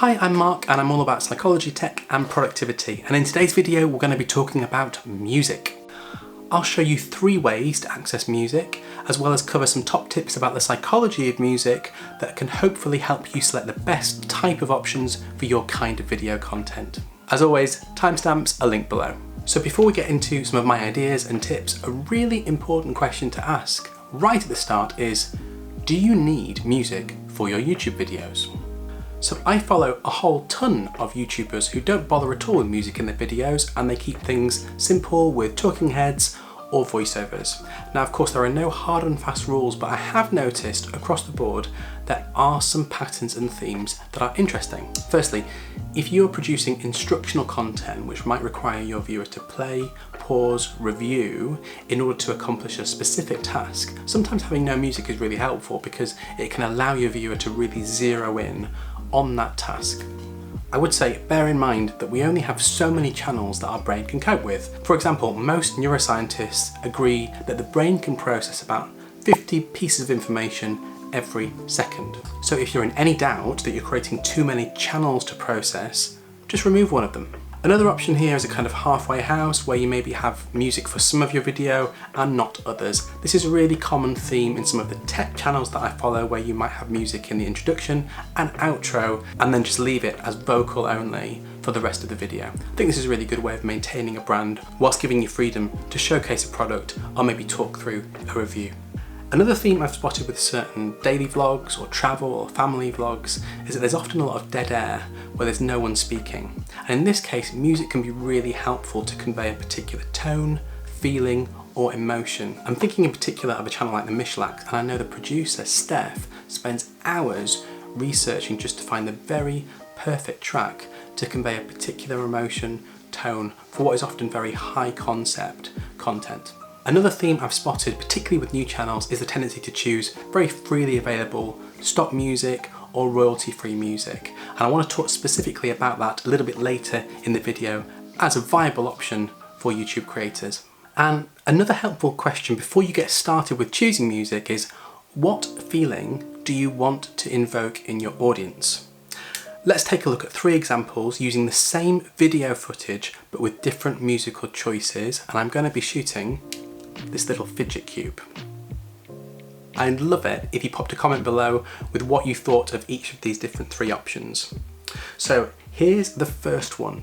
Hi, I'm Mark and I'm all about psychology, tech and productivity, and in today's video we're going to be talking about music. I'll show you 3 ways to access music, as well as cover some top tips about the psychology of music that can hopefully help you select the best type of options for your kind of video content. As always, timestamps are linked below. So before we get into some of my ideas and tips, a really important question to ask right at the start is, do you need music for your YouTube videos? So I follow a whole ton of YouTubers who don't bother at all with music in their videos, and they keep things simple with talking heads or voiceovers. Now of course there are no hard and fast rules, but I have noticed across the board there are some patterns and themes that are interesting. Firstly, if you're producing instructional content which might require your viewer to play, pause, review in order to accomplish a specific task, sometimes having no music is really helpful because it can allow your viewer to really zero in on that task. I would say bear in mind that we only have so many channels that our brain can cope with. For example, most neuroscientists agree that the brain can process about 50 pieces of information every second. So if you're in any doubt that you're creating too many channels to process, just remove one of them. Another option here is a kind of halfway house where you maybe have music for some of your video and not others. This is a really common theme in some of the tech channels that I follow, where you might have music in the introduction and outro and then just leave it as vocal only for the rest of the video. I think this is a really good way of maintaining a brand whilst giving you freedom to showcase a product or maybe talk through a review. Another theme I've spotted with certain daily vlogs or travel or family vlogs is that there's often a lot of dead air where there's no one speaking. And in this case, music can be really helpful to convey a particular tone, feeling, or emotion. I'm thinking in particular of a channel like the Mishlacks, and I know the producer, Steph, spends hours researching just to find the very perfect track to convey a particular emotion, tone, for what is often very high concept content. Another theme I've spotted, particularly with new channels, is the tendency to choose very freely available stock music or royalty-free music. And I want to talk specifically about that a little bit later in the video as a viable option for YouTube creators. And another helpful question before you get started with choosing music is, what feeling do you want to invoke in your audience? Let's take a look at 3 examples using the same video footage but with different musical choices, and I'm going to be shooting this little fidget cube. I'd love it if you popped a comment below with what you thought of each of these different 3 options. So here's the first one.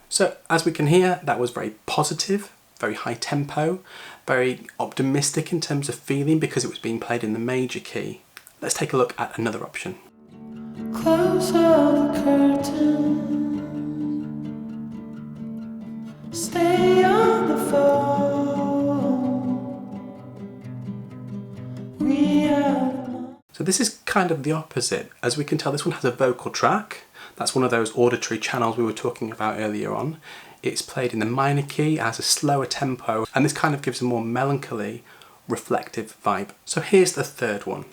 So as we can hear, that was very positive, very high tempo, very optimistic in terms of feeling because it was being played in the major key. Let's take a look at another option. Close all the curtains, stay on the phone. So this is kind of the opposite. As we can tell, this one has a vocal track. That's one of those auditory channels we were talking about earlier on. It's played in the minor key, it has a slower tempo, and this kind of gives a more melancholy, reflective vibe. So here's the third one.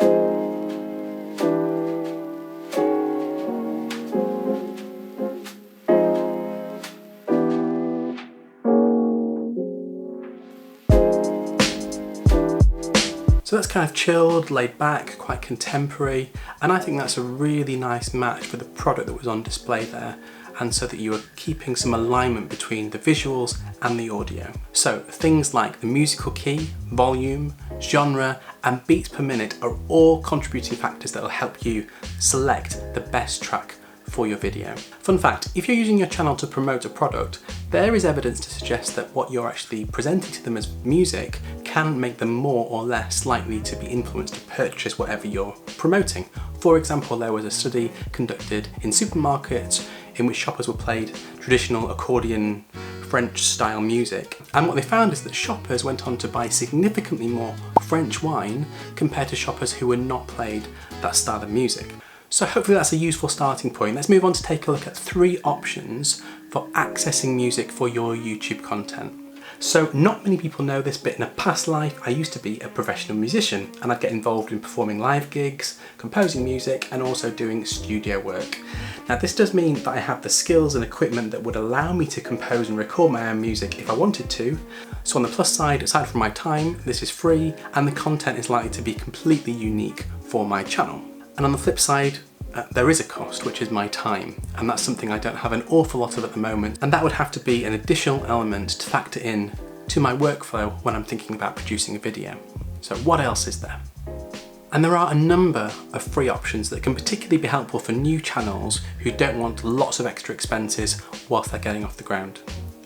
So that's kind of chilled, laid back, quite contemporary, and I think that's a really nice match for the product that was on display there, and so that you are keeping some alignment between the visuals and the audio. So things like the musical key, volume, genre, and beats per minute are all contributing factors that will help you select the best track for your video. Fun fact, if you're using your channel to promote a product, there is evidence to suggest that what you're actually presenting to them as music can make them more or less likely to be influenced to purchase whatever you're promoting. For example, there was a study conducted in supermarkets in which shoppers were played traditional accordion French style music, and what they found is that shoppers went on to buy significantly more French wine compared to shoppers who were not played that style of music. So hopefully that's a useful starting point. Let's move on to take a look at 3 options for accessing music for your YouTube content. So not many people know this, but in a past life I used to be a professional musician, and I'd get involved in performing live gigs, composing music and also doing studio work. Now this does mean that I have the skills and equipment that would allow me to compose and record my own music if I wanted to. So on the plus side, aside from my time, this is free and the content is likely to be completely unique for my channel. And on the flip side, there is a cost, which is my time, and that's something I don't have an awful lot of at the moment, and that would have to be an additional element to factor in to my workflow when I'm thinking about producing a video. So what else is there? And there are a number of free options that can particularly be helpful for new channels who don't want lots of extra expenses whilst they're getting off the ground.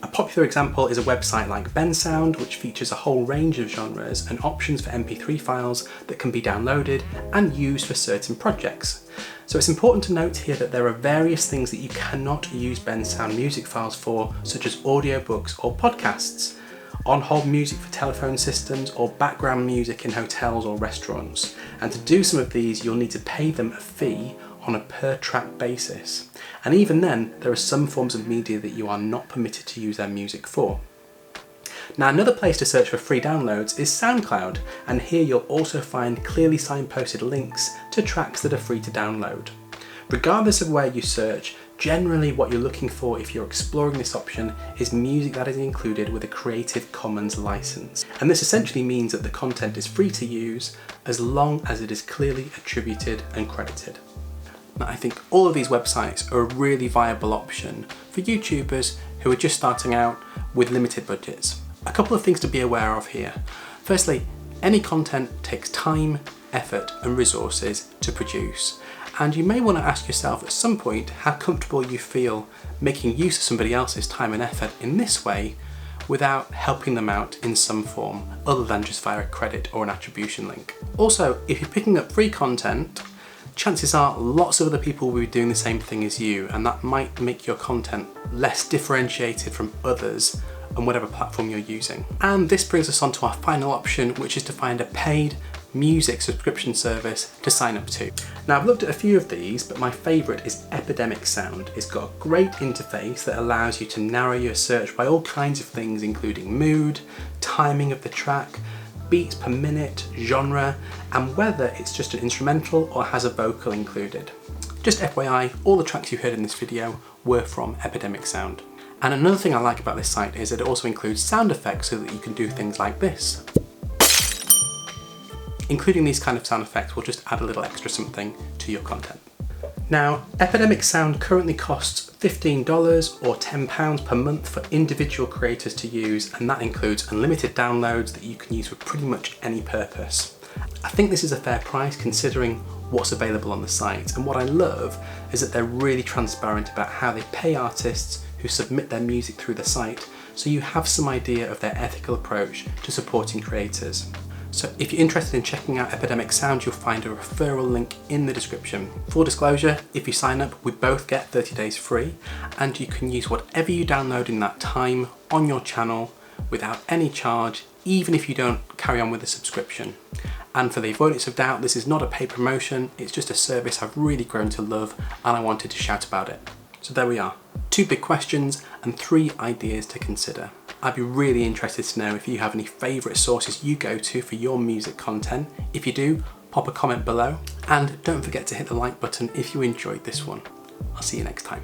A popular example is a website like Bensound, which features a whole range of genres and options for MP3 files that can be downloaded and used for certain projects. So it's important to note here that there are various things that you cannot use Bensound music files for, such as audiobooks or podcasts, on-hold music for telephone systems, or background music in hotels or restaurants. And to do some of these, you'll need to pay them a fee on a per track basis. And even then, there are some forms of media that you are not permitted to use their music for. Now another place to search for free downloads is SoundCloud, and here you'll also find clearly signposted links to tracks that are free to download. Regardless of where you search, generally what you're looking for if you're exploring this option is music that is included with a Creative Commons license. And this essentially means that the content is free to use as long as it is clearly attributed and credited. Now, I think all of these websites are a really viable option for YouTubers who are just starting out with limited budgets. A couple of things to be aware of here. Firstly, any content takes time, effort and resources to produce, and you may want to ask yourself at some point how comfortable you feel making use of somebody else's time and effort in this way without helping them out in some form other than just via a credit or an attribution link. Also, if you're picking up free content, chances are lots of other people will be doing the same thing as you, and that might make your content less differentiated from others on whatever platform you're using. And this brings us on to our final option, which is to find a paid music subscription service to sign up to. Now I've looked at a few of these, but my favourite is Epidemic Sound. It's got a great interface that allows you to narrow your search by all kinds of things, including mood, timing of the track, beats per minute, genre, and whether it's just an instrumental or has a vocal included. Just FYI, all the tracks you heard in this video were from Epidemic Sound. And another thing I like about this site is that it also includes sound effects so that you can do things like this. Including these kind of sound effects will just add a little extra something to your content. Now, Epidemic Sound currently costs $15 or £10 per month for individual creators to use, and that includes unlimited downloads that you can use for pretty much any purpose. I think this is a fair price considering what's available on the site, and what I love is that they're really transparent about how they pay artists who submit their music through the site, so you have some idea of their ethical approach to supporting creators. So if you're interested in checking out Epidemic Sound, you'll find a referral link in the description. Full disclosure, if you sign up, we both get 30 days free, and you can use whatever you download in that time on your channel without any charge, even if you don't carry on with the subscription. And for the avoidance of doubt, this is not a paid promotion, it's just a service I've really grown to love and I wanted to shout about it. So there we are, 2 big questions and 3 ideas to consider. I'd be really interested to know if you have any favourite sources you go to for your music content. If you do, pop a comment below, and don't forget to hit the like button if you enjoyed this one. I'll see you next time.